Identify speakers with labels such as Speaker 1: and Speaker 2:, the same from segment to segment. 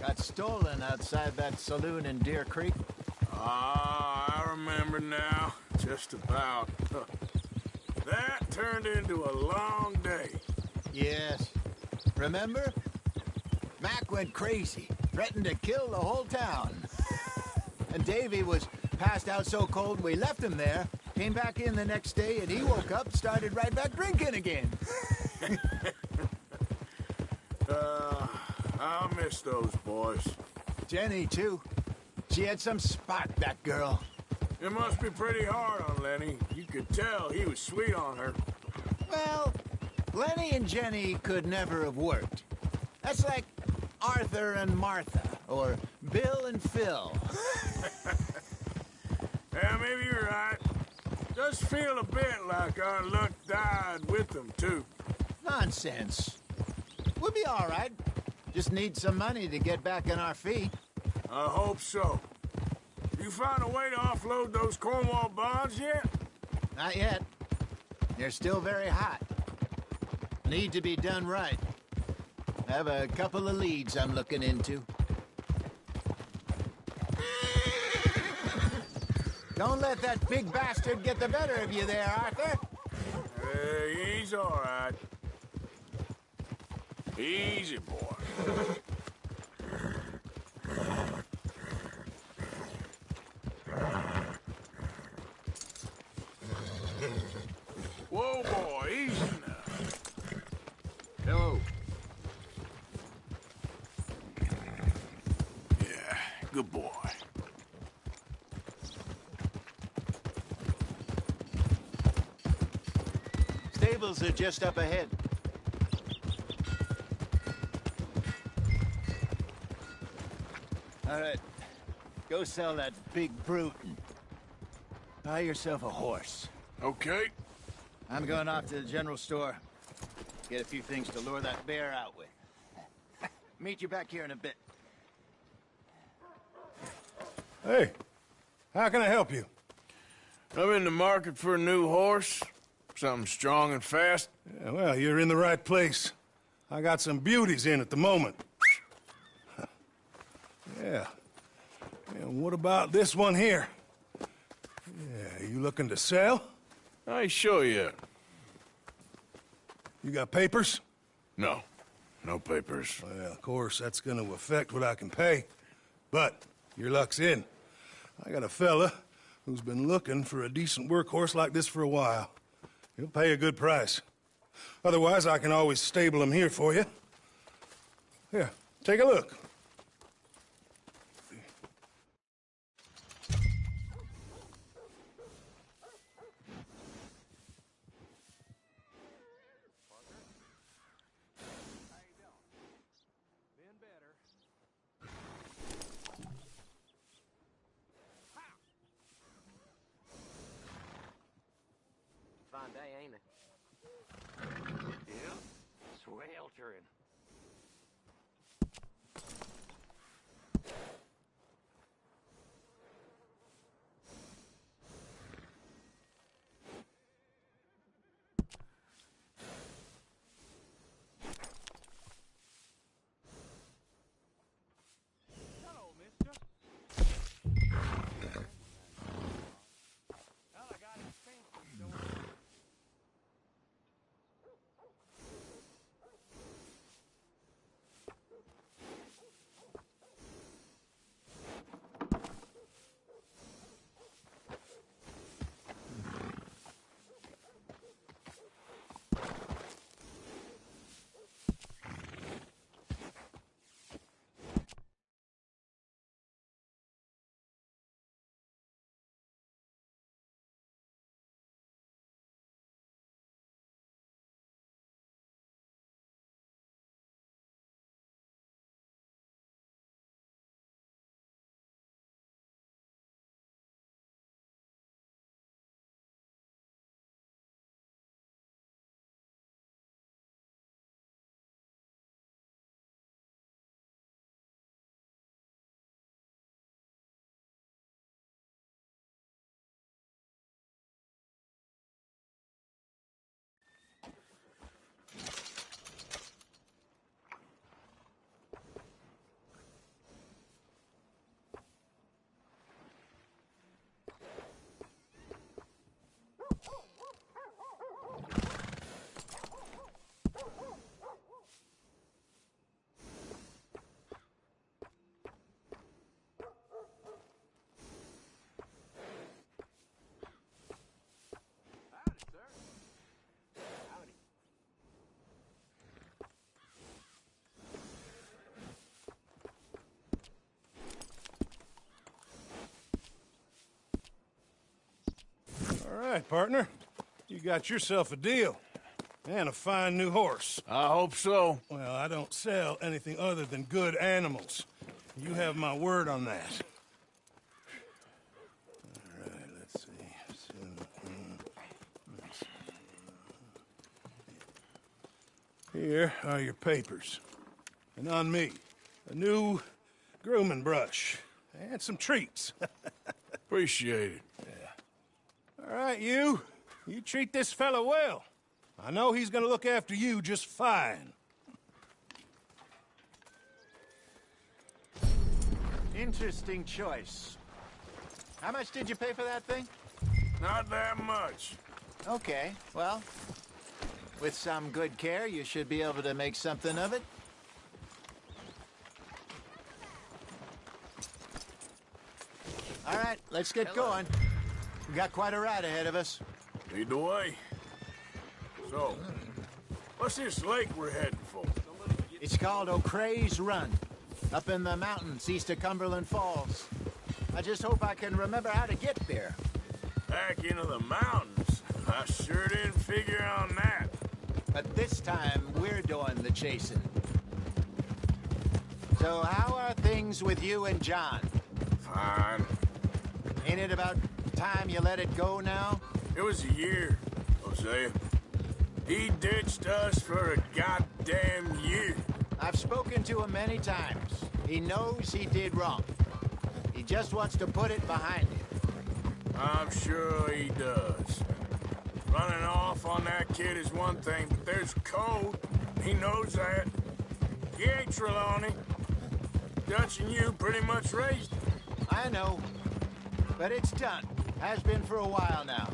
Speaker 1: Got stolen outside that saloon in Deer Creek.
Speaker 2: Ah, I remember now. Just about. That turned into a long day.
Speaker 1: Yes. Remember? Mac went crazy, threatened to kill the whole town. And Davy was passed out so cold we left him there, came back in the next day, and he woke up, started right back drinking again.
Speaker 2: I'll miss those boys.
Speaker 1: Jenny, too. She had some spark, that girl.
Speaker 2: It must be pretty hard on Lenny. You could tell he was sweet on her.
Speaker 1: Well, Lenny and Jenny could never have worked. That's like Arthur and Martha, or Bill and Phil.
Speaker 2: Yeah, maybe you're right. Does feel a bit like our luck died with them, too.
Speaker 1: Nonsense. We'll be all right. Just need some money to get back on our feet.
Speaker 2: I hope so. You found a way to offload those Cornwall bonds yet?
Speaker 1: Not yet. They're still very hot. Need to be done right. I have a couple of leads I'm looking into. Don't let that big bastard get the better of you there, Arthur.
Speaker 2: He's all right. Easy, boy. Whoa, boy, easy now.
Speaker 1: Hello.
Speaker 2: Yeah, good boy.
Speaker 1: Stables are just up ahead. All right. Go sell that big brute and buy yourself a horse.
Speaker 2: Okay.
Speaker 1: I'm going off to the general store. Get a few things to lure that bear out with. Meet you back here in a bit.
Speaker 3: Hey, how can I help you?
Speaker 2: I'm in the market for a new horse. Something strong and fast.
Speaker 3: Yeah, well, you're in the right place. I got some beauties in at the moment. Yeah. And what about this one here? Yeah, you looking to sell?
Speaker 2: I show you.
Speaker 3: You got papers?
Speaker 2: No. No papers.
Speaker 3: Well, of course, that's gonna affect what I can pay. But your luck's in. I got a fella who's been looking for a decent workhorse like this for a while. He'll pay a good price. Otherwise, I can always stable him here for you. Here, take a look.
Speaker 4: Fine day, ain't it? Yeah, sweltering.
Speaker 3: Hello, mister. Well, I got expenses, so... right, partner. You got yourself a deal. And a fine new horse.
Speaker 2: I hope so.
Speaker 3: Well, I don't sell anything other than good animals. You have my word on that. All right, let's see. Here are your papers. And on me, a new grooming brush. And some treats.
Speaker 2: Appreciate it.
Speaker 3: All right, you. You treat this fella well. I know he's gonna look after you just fine.
Speaker 1: Interesting choice. How much did you pay for that thing?
Speaker 2: Not that much.
Speaker 1: Okay, well, with some good care, you should be able to make something of it. All right, let's get going. We got quite a ride ahead of us.
Speaker 2: Lead the way. So, what's this lake we're heading for?
Speaker 1: It's called O'Creagh's Run, up in the mountains east of Cumberland Falls. I just hope I can remember how to get there.
Speaker 2: Back into the mountains? I sure didn't figure on that.
Speaker 1: But this time, we're doing the chasing. So how are things with you and John?
Speaker 2: Fine.
Speaker 1: Ain't it about time you let it go now?
Speaker 2: It was a year, Hosea. He ditched us for a goddamn year.
Speaker 1: I've spoken to him many times. He knows he did wrong. He just wants to put it behind him.
Speaker 2: I'm sure he does. Running off on that kid is one thing, but there's code. He knows that. He ain't Trelawney. Dutch and you pretty much raised him.
Speaker 1: I know, but it's done. Has been for a while now.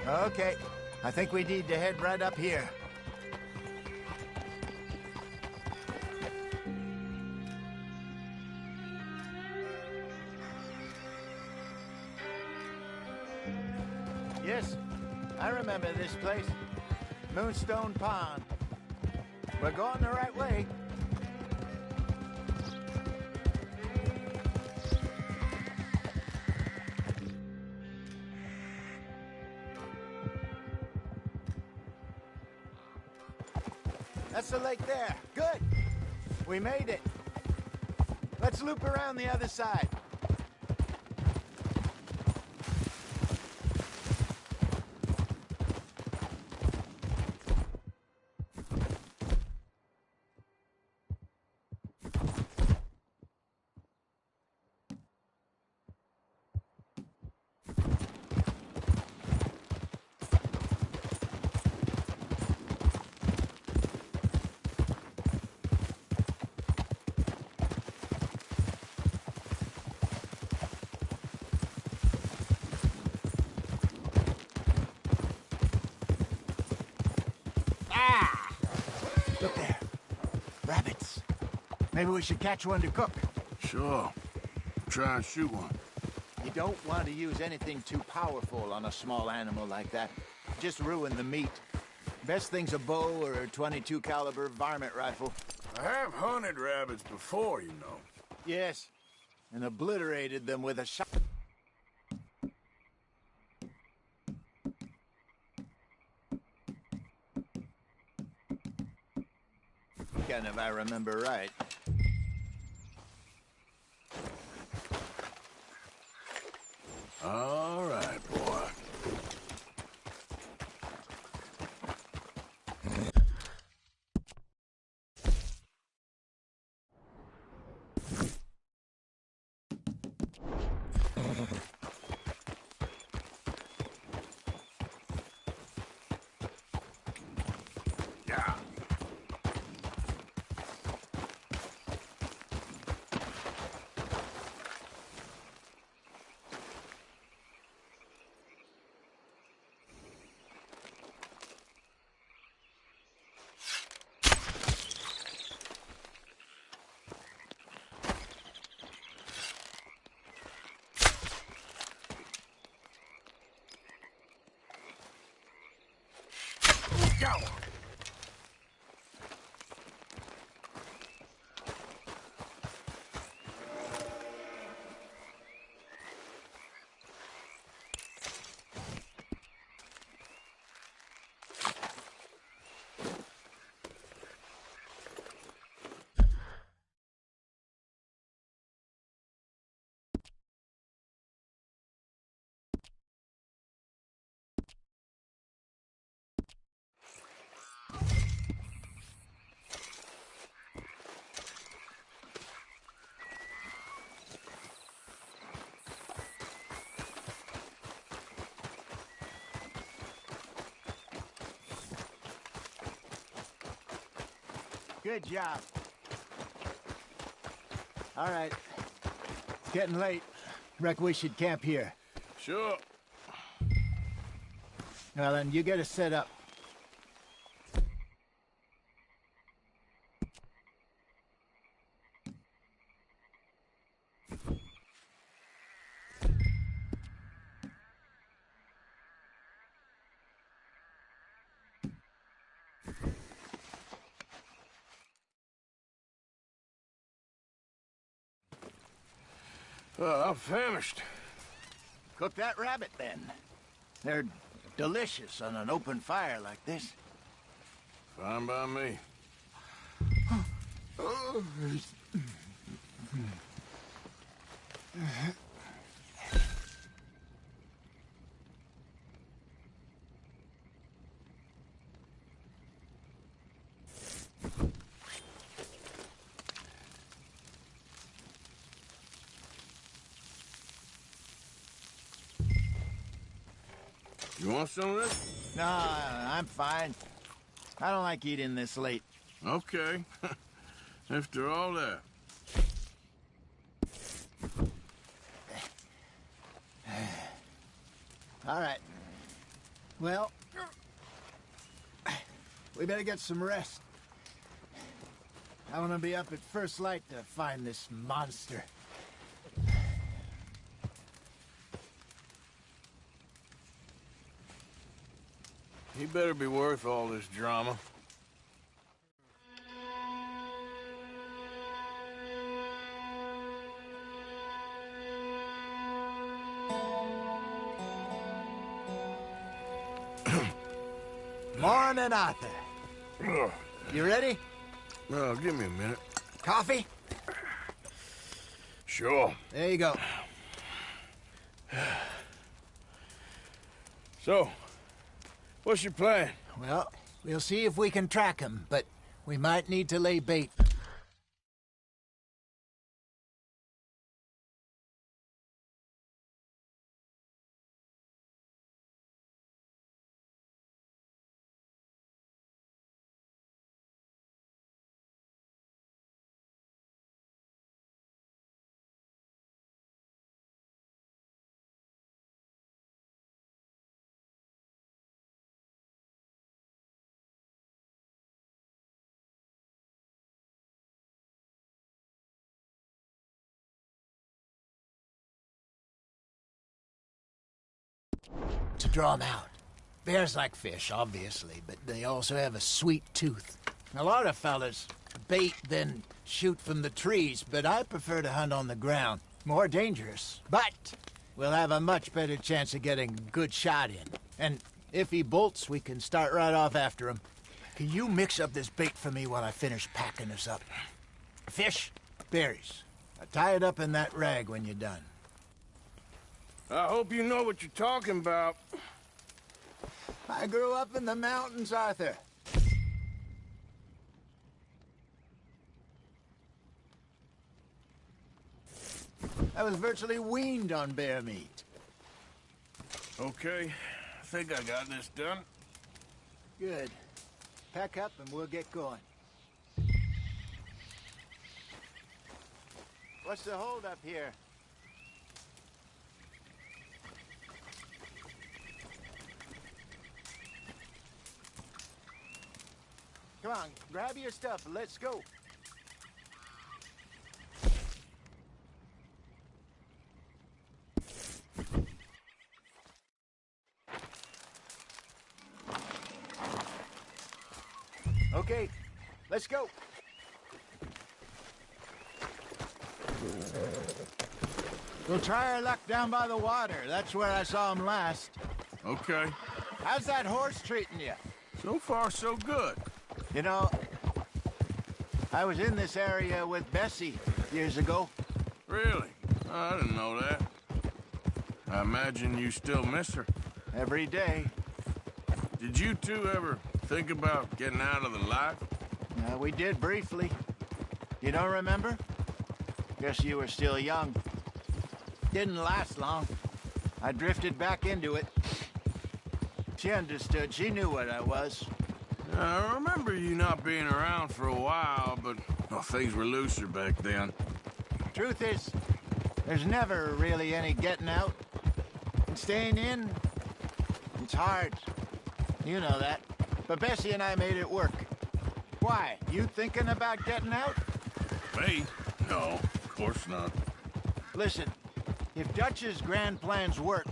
Speaker 1: Okay, I think we need to head right up here. Yes, I remember this place. Moonstone Pond. We're going the right way. That's the lake there. Good. We made it. Let's loop around the other side. Look there. Rabbits. Maybe we should catch one to cook.
Speaker 2: Sure. Try and shoot one.
Speaker 1: You don't want to use anything too powerful on a small animal like that. Just ruin the meat. Best thing's a bow or a .22 caliber varmint rifle.
Speaker 2: I have hunted rabbits before, you know.
Speaker 1: Yes, and obliterated them with a shot. Gun, if I remember right.
Speaker 2: All right, boy. Yeah. Go!
Speaker 1: Good job. All right. It's getting late. Reckon we should camp here.
Speaker 2: Sure.
Speaker 1: Well, then, you get us set up.
Speaker 2: I'm famished.
Speaker 1: Cook that rabbit, then. They're delicious on an open fire like this.
Speaker 2: Fine by me. You want some of this?
Speaker 1: No, I'm fine. I don't like eating this late.
Speaker 2: Okay. After all that.
Speaker 1: All right. Well, we better get some rest. I want to be up at first light to find this monster.
Speaker 2: He better be worth all this drama.
Speaker 1: Morning, Arthur.
Speaker 2: Ugh.
Speaker 1: You ready?
Speaker 2: Well, give me a minute.
Speaker 1: Coffee?
Speaker 2: Sure.
Speaker 1: There you go.
Speaker 2: So, what's your plan?
Speaker 1: Well, we'll see if we can track him, but we might need to lay bait. To draw them out. Bears like fish, obviously, but they also have a sweet tooth. A lot of fellas bait, then shoot from the trees, but I prefer to hunt on the ground. More dangerous, but we'll have a much better chance of getting a good shot in. And if he bolts, we can start right off after him. Can you mix up this bait for me while I finish packing this up? Fish, berries. Tie it up in that rag when you're done.
Speaker 2: I hope you know what you're talking about.
Speaker 1: I grew up in the mountains, Arthur. I was virtually weaned on bear meat.
Speaker 2: Okay, I think I got this done.
Speaker 1: Good. Pack up and we'll get going. What's the holdup here? Come on, grab your stuff and let's go. Okay, let's go. We'll try our luck down by the water. That's where I saw him last.
Speaker 2: Okay.
Speaker 1: How's that horse treating you?
Speaker 2: So far, so good.
Speaker 1: You know, I was in this area with Bessie years ago.
Speaker 2: Really? I didn't know that. I imagine you still miss her.
Speaker 1: Every day.
Speaker 2: Did you two ever think about getting out of the life?
Speaker 1: We did briefly. You don't remember? Guess you were still young. Didn't last long. I drifted back into it. She understood. She knew what I was.
Speaker 2: I remember you not being around for a while, but well, things were looser back then.
Speaker 1: Truth is, there's never really any getting out. And staying in, it's hard. You know that. But Bessie and I made it work. Why? You thinking about getting out?
Speaker 2: Me? No, of course not.
Speaker 1: Listen, if Dutch's grand plans work,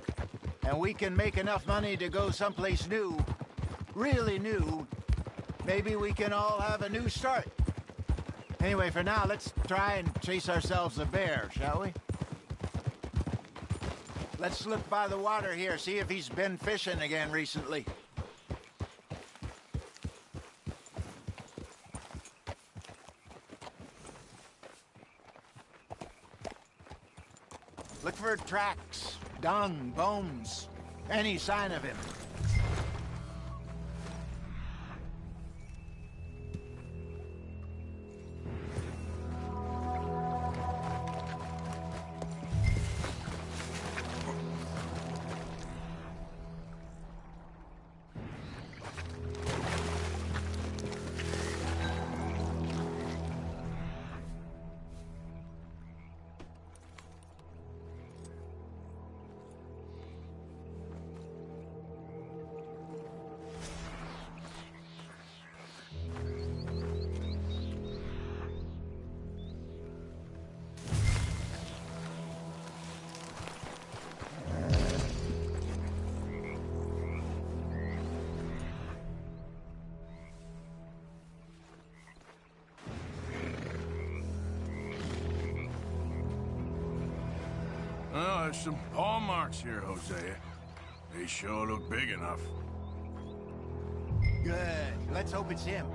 Speaker 1: and we can make enough money to go someplace new, really new, maybe we can all have a new start. Anyway, for now, let's try and chase ourselves a bear, shall we? Let's look by the water here, see if he's been fishing again recently. Look for tracks, dung, bones, any sign of him.
Speaker 2: Well, there's some paw marks here, Hosea. They sure look big enough.
Speaker 1: Good. Let's hope it's him.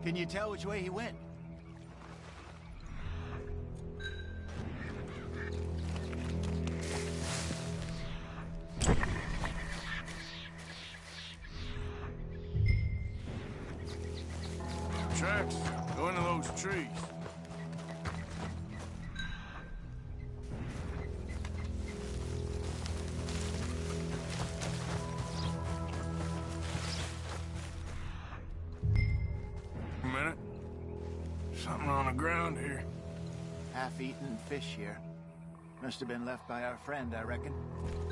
Speaker 1: Can you tell which way he went?
Speaker 2: Tracks, go into those trees. A minute. Something on the ground here.
Speaker 1: Half-eaten fish here. Must have been left by our friend, I reckon.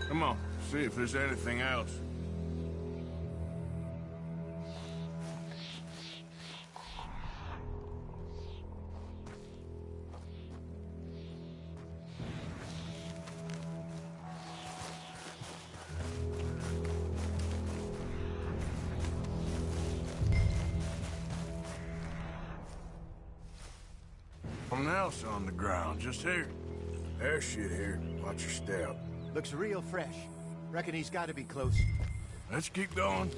Speaker 2: Come on, see if there's anything else. Something else on the ground, just here. There's shit here. Watch your step.
Speaker 1: Looks real fresh. Reckon he's got to be close.
Speaker 2: Let's keep going.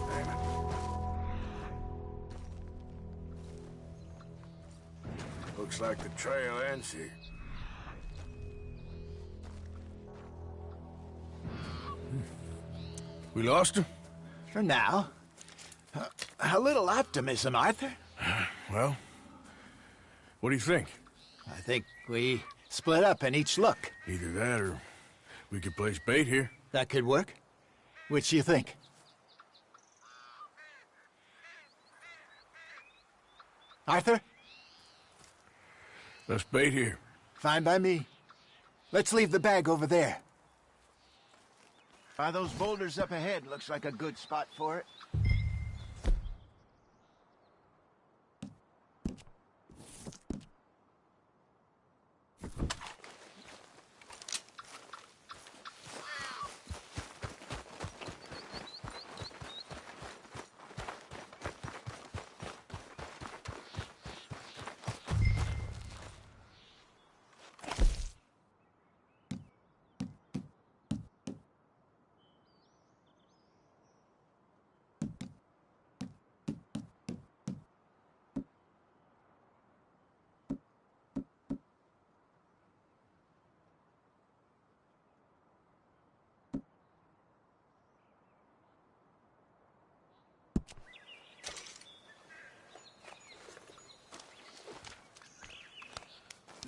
Speaker 2: Damn it. Looks like the trail ends here. We lost him?
Speaker 1: For now. A little optimism, Arthur.
Speaker 2: Well, what do you think?
Speaker 1: I think we split up and each look.
Speaker 2: Either that or we could place bait here.
Speaker 1: That could work. Which do you think? Arthur?
Speaker 2: Let's bait here.
Speaker 1: Fine by me. Let's leave the bag over there. By those boulders up ahead, looks like a good spot for it.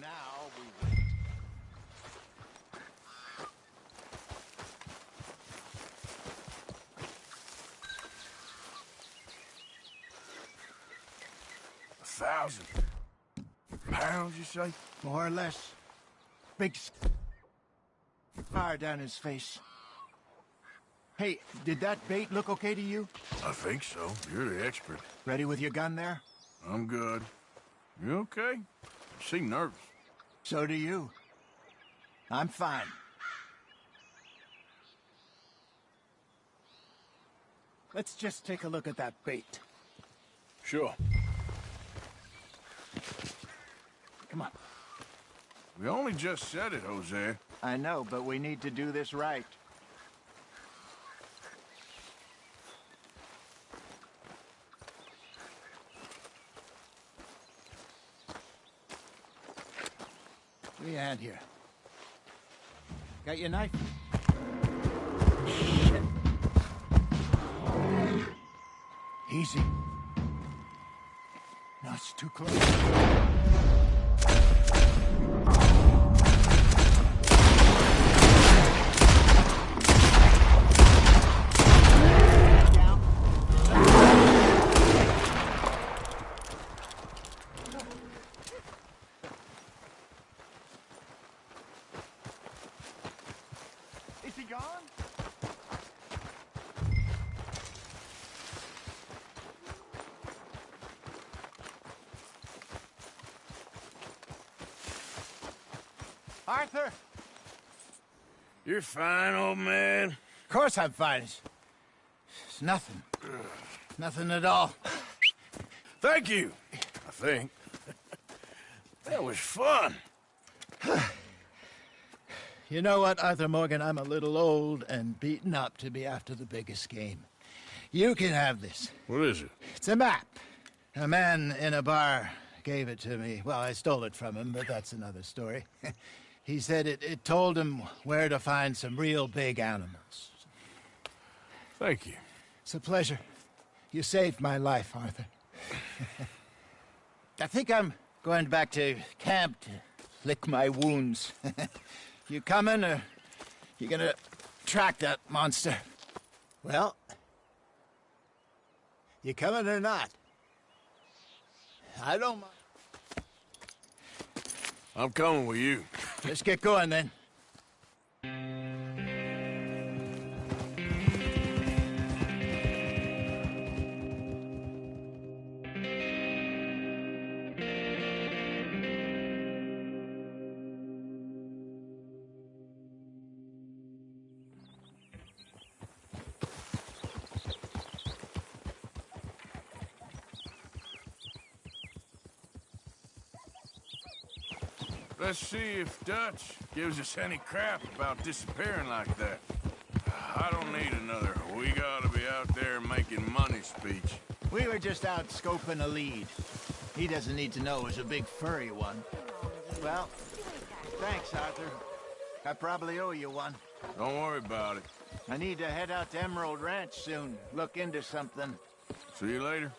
Speaker 1: Now we wait.
Speaker 2: £1,000, you say?
Speaker 1: More or less. Big scar down his face. Hey, did that bait look okay to you?
Speaker 2: I think so. You're the expert.
Speaker 1: Ready with your gun there?
Speaker 2: I'm good. You okay? You seem nervous.
Speaker 1: So do you. I'm fine. Let's just take a look at that bait.
Speaker 2: Sure.
Speaker 1: Come on.
Speaker 2: We only just said it, Jose.
Speaker 1: I know, but we need to do this right. Give me a hand here. Got your knife? Shit. Easy. No, it's too close. Is he gone? Arthur!
Speaker 2: You're fine, old man.
Speaker 1: Of course I'm fine. It's nothing. Nothing at all.
Speaker 2: Thank you, I think. That was fun.
Speaker 1: You know what, Arthur Morgan? I'm a little old and beaten up to be after the biggest game. You can have this.
Speaker 2: What is it?
Speaker 1: It's a map. A man in a bar gave it to me. Well, I stole it from him, but that's another story. He said it told him where to find some real big animals.
Speaker 2: Thank you.
Speaker 1: It's a pleasure. You saved my life, Arthur. I think I'm going back to camp to lick my wounds. You coming, or you gonna track that monster? Well, you coming or not? I don't mind.
Speaker 2: I'm coming with you.
Speaker 1: Let's get going, then.
Speaker 2: Let's see if Dutch gives us any crap about disappearing like that. I don't need another "we gotta be out there making money" speech.
Speaker 1: We were just out scoping a lead. He doesn't need to know it was a big furry one. Well, thanks, Arthur. I probably owe you one.
Speaker 2: Don't worry about it.
Speaker 1: I need to head out to Emerald Ranch soon. Look into something.
Speaker 2: See you later.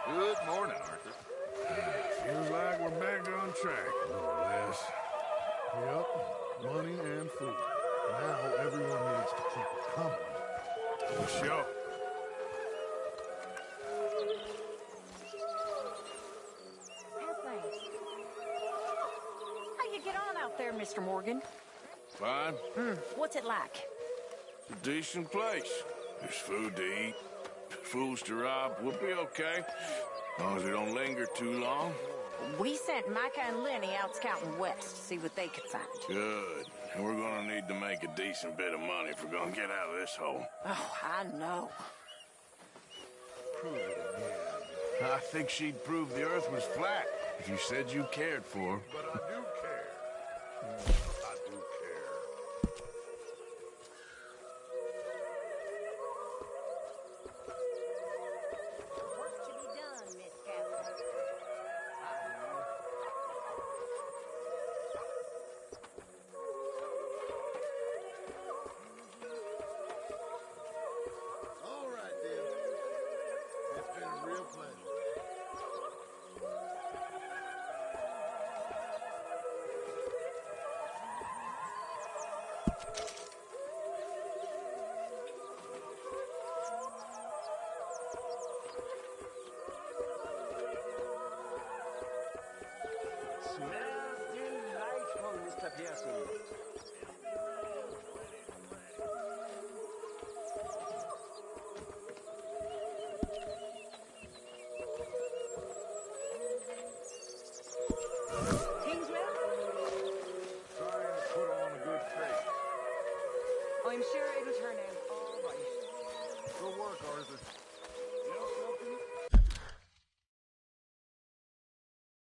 Speaker 5: Good morning, Arthur.
Speaker 2: Feels like we're back on track, more or less.
Speaker 3: Yep, money and food. Now everyone needs to keep it coming.
Speaker 2: For sure.
Speaker 6: How you get on out there, Mr. Morgan?
Speaker 2: Fine.
Speaker 6: What's it like?
Speaker 2: It's a decent place. There's food to eat, fools to rob. We'll be okay. As long as we don't linger too long.
Speaker 6: We sent Micah and Lenny out scouting west to see what they could find.
Speaker 2: Good. And we're gonna need to make a decent bit of money if we're gonna get out of this hole.
Speaker 6: Oh, I know.
Speaker 2: I think she'd prove the earth was flat if you said you cared for her.
Speaker 3: But I do care. I do care.
Speaker 6: Work to be done, Miss Catherine.
Speaker 3: All right, then.
Speaker 4: Smells delightful, Mr. Pearson.
Speaker 6: Kingsman?
Speaker 5: Trying to put on a good face.
Speaker 6: I'm sure it'll turn out all right.
Speaker 5: Good work, Arthur.